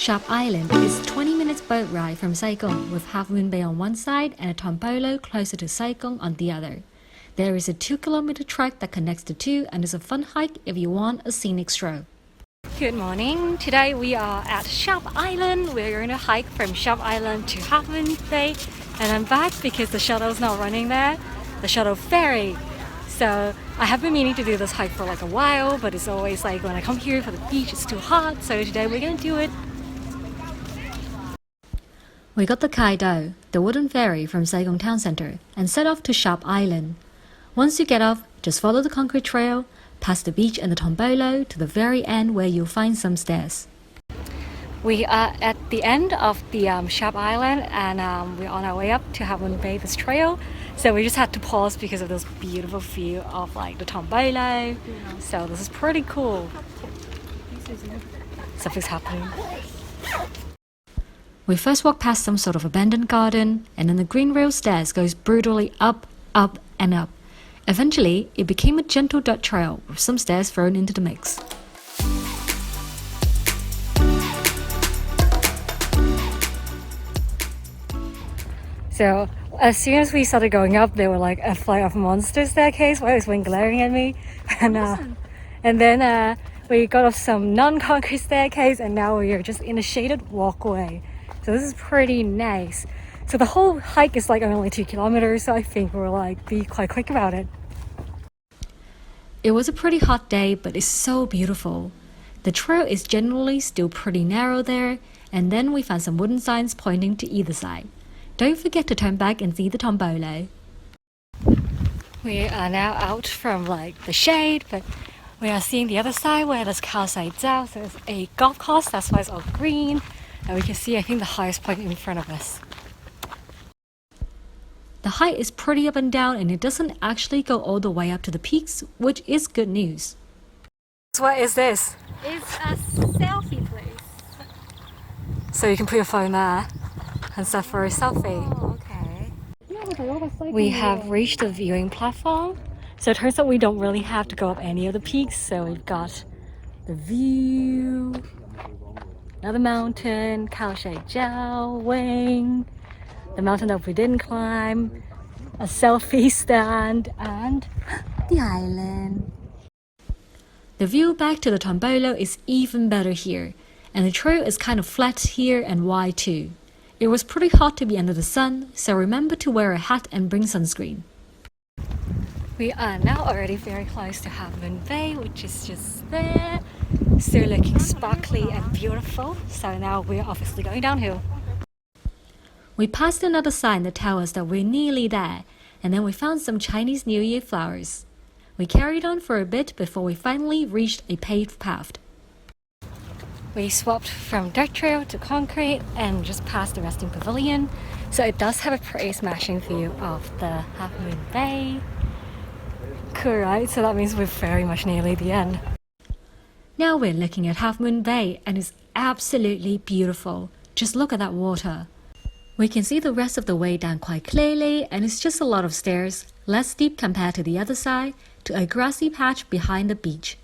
Sharp Island is 20 minutes boat ride from Sai Kung with Half Moon Bay on one side and a tombolo closer to Sai Kung on the other. There is a 2-kilometer track that connects the two and is a fun hike if you want a scenic stroll. Good morning. Today we are at Sharp Island. We're going to hike from Sharp Island to Half Moon Bay, and I'm back because the shuttle's not running there, the shuttle ferry. So I have been meaning to do this hike for like a while, but it's always like when I come here for the beach it's too hot, so today we're going to do it. We got the Kaido, the wooden ferry from Sai Kung Town Center, and set off to Sharp Island. Once you get off, just follow the concrete trail, past the beach and the tombolo to the very end where you'll find some stairs. We are at the end of the Sharp Island, and we're on our way up to Half Moon Bay, this trail. So we just had to pause because of this beautiful view of like the tombolo. So this is pretty cool. Something's happening. We first walk past some sort of abandoned garden, and then the green rail stairs goes brutally up, up, and up. Eventually, it became a gentle dirt trail with some stairs thrown into the mix. So as soon as we started going up, there were like a flight of monster staircase. Why was one glaring at me? And then we got off some non-concrete staircase, and now we are just in a shaded walkway. So this is pretty nice. So the whole hike is like only 2 kilometers, so I think we'll like be quite quick about it. It was a pretty hot day, but it's so beautiful. The trail is generally still pretty narrow there, and then we found some wooden signs pointing to either side. Don't forget to turn back and see the tombolo. We are now out from like the shade, but we are seeing the other side where there's Khao Sai Jiao. So there's a golf course, that's why it's all green. And we can see, I think, the highest point in front of us. The height is pretty up and down, and it doesn't actually go all the way up to the peaks, which is good news. So what is this? It's a selfie place. So you can put your phone there and stuff for a selfie. Oh, okay. We have reached the viewing platform. So it turns out we don't really have to go up any of the peaks. So we've got the view, another mountain, Khao Sai Jiao Wing, the mountain that we didn't climb, a selfie stand, and the island. The view back to the tombolo is even better here, and the trail is kind of flat here and wide too. It was pretty hot to be under the sun, so remember to wear a hat and bring sunscreen. We are now already very close to Half Moon Bay, which is just there, still looking sparkly and beautiful. So now we're obviously going downhill. We passed another sign that tells us that we're nearly there, and then we found some Chinese New Year flowers. We carried on for a bit before we finally reached a paved path. We swapped from dirt trail to concrete and just passed the resting pavilion, so it does have a pretty smashing view of the Half Moon Bay. Cool, right? So that means we're very much nearly the end. Now we're looking at Half Moon Bay, and it's absolutely beautiful. Just look at that water. We can see the rest of the way down quite clearly, and it's just a lot of stairs, less steep compared to the other side, to a grassy patch behind the beach.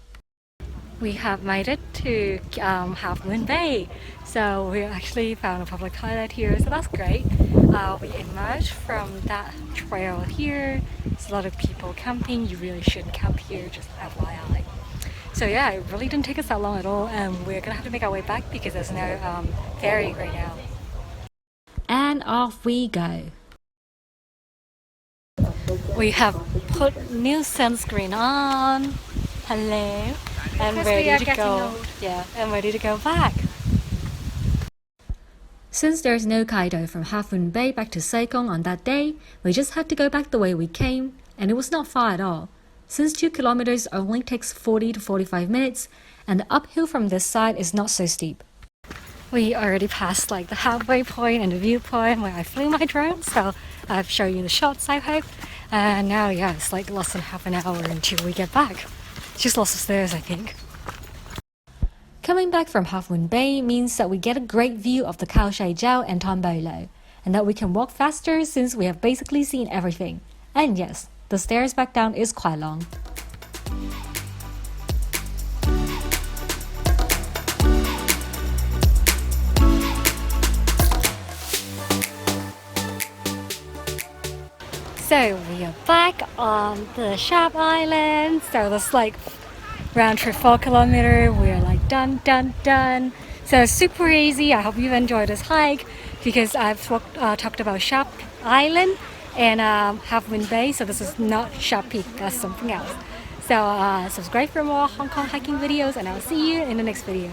We have made it to Half Moon Bay, so we actually found a public toilet here, so that's great. We emerged from that trail here. There's a lot of people camping. You really shouldn't camp here, just FYI. So yeah, it really didn't take us that long at all, and we're gonna have to make our way back because there's no ferry right now. And off we go. We have put new sunscreen on. Hello. And ready to go. Yeah, and ready to go back. Since there's no Kaido from Half Moon Bay back to Sai Kung on that day, we just had to go back the way we came, and it was not far at all. Since 2 kilometers only takes 40 to 45 minutes, and the uphill from this side is not so steep. We already passed like the halfway point and the viewpoint where I flew my drone, so I've shown you the shots, I hope. And now, yeah, it's like less than half an hour until we get back. Just lots of stairs, I think. Coming back from Half Moon Bay means that we get a great view of the Khao Sai Jiao and tombolo, and that we can walk faster since we have basically seen everything. And yes, the stairs back down is quite long. So we are back on the Sharp Island. So that's like round trip 4 kilometer. We're like done. So it's super easy. I hope you enjoyed this hike because I've talked about Sharp Island and Half Moon Bay. So this is not Sharp Peak. That's something else. So subscribe for more Hong Kong hiking videos, and I'll see you in the next video.